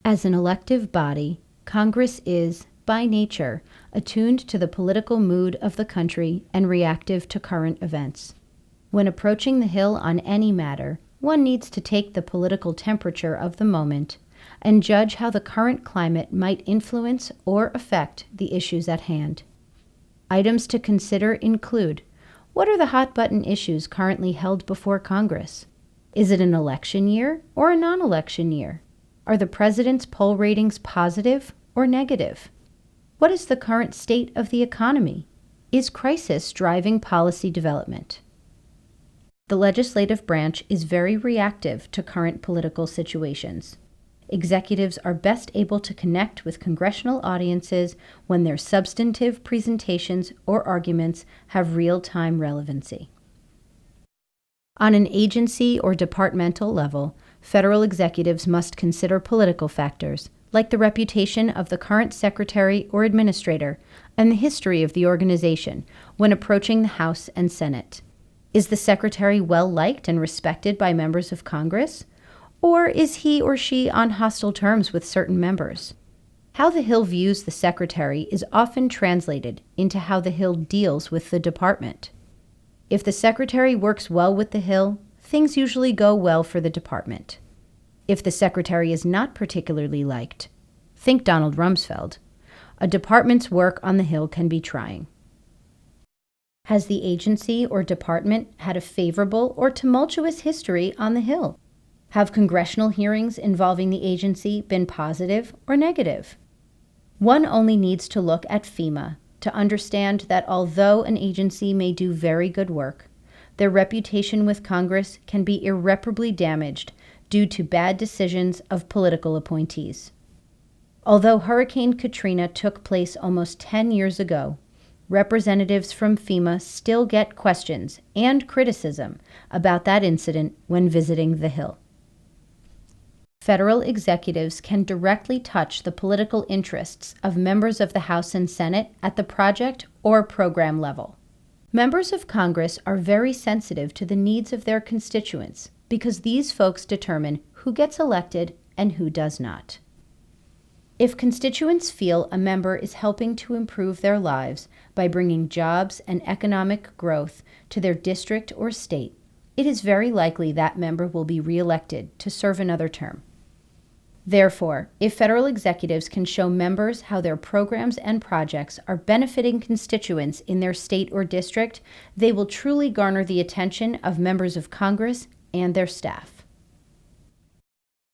As an elective body, Congress is, by nature, attuned to the political mood of the country and reactive to current events. When approaching the Hill on any matter, one needs to take the political temperature of the moment and judge how the current climate might influence or affect the issues at hand. Items to consider include: what are the hot-button issues currently held before Congress? Is it an election year or a non-election year? Are the president's poll ratings positive or negative? What is the current state of the economy? Is crisis driving policy development? The legislative branch is very reactive to current political situations. Executives are best able to connect with congressional audiences when their substantive presentations or arguments have real-time relevancy. On an agency or departmental level, federal executives must consider political factors, like the reputation of the current secretary or administrator and the history of the organization when approaching the House and Senate. Is the secretary well liked and respected by members of Congress? Or is he or she on hostile terms with certain members? How the Hill views the secretary is often translated into how the Hill deals with the department. If the secretary works well with the Hill, things usually go well for the department. If the secretary is not particularly liked, think Donald Rumsfeld, a department's work on the Hill can be trying. Has the agency or department had a favorable or tumultuous history on the Hill? Have congressional hearings involving the agency been positive or negative? One only needs to look at FEMA to understand that although an agency may do very good work, their reputation with Congress can be irreparably damaged due to bad decisions of political appointees. Although Hurricane Katrina took place almost 10 years ago, representatives from FEMA still get questions and criticism about that incident when visiting the Hill. Federal executives can directly touch the political interests of members of the House and Senate at the project or program level. Members of Congress are very sensitive to the needs of their constituents because these folks determine who gets elected and who does not. If constituents feel a member is helping to improve their lives by bringing jobs and economic growth to their district or state, it is very likely that member will be reelected to serve another term. Therefore, if federal executives can show members how their programs and projects are benefiting constituents in their state or district, they will truly garner the attention of members of Congress and their staff.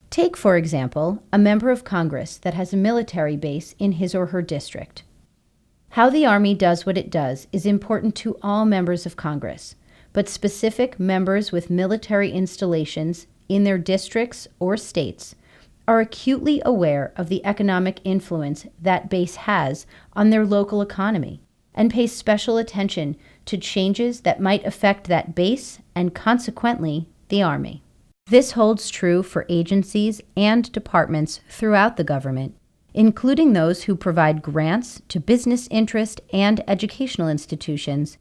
Take, for example, a member of Congress that has a military base in his or her district. How the Army does what it does is important to all members of Congress, but specific members with military installations in their districts or states are acutely aware of the economic influence that base has on their local economy and pay special attention to changes that might affect that base and consequently the Army. This holds true for agencies and departments throughout the government, including those who provide grants to business interest and educational institutions,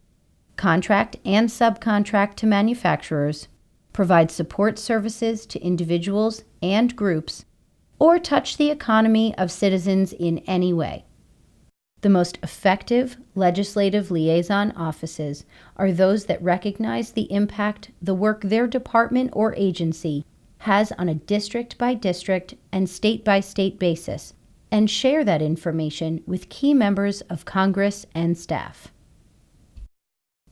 contract and subcontract to manufacturers, provide support services to individuals and groups, or touch the economy of citizens in any way. The most effective legislative liaison offices are those that recognize the impact the work their department or agency has on a district-by-district and state-by-state basis, and share that information with key members of Congress and staff.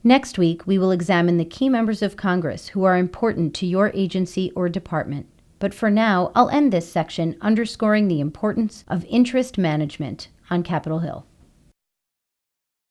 Next week, we will examine the key members of Congress who are important to your agency or department. But for now, I'll end this section underscoring the importance of interest management on Capitol Hill.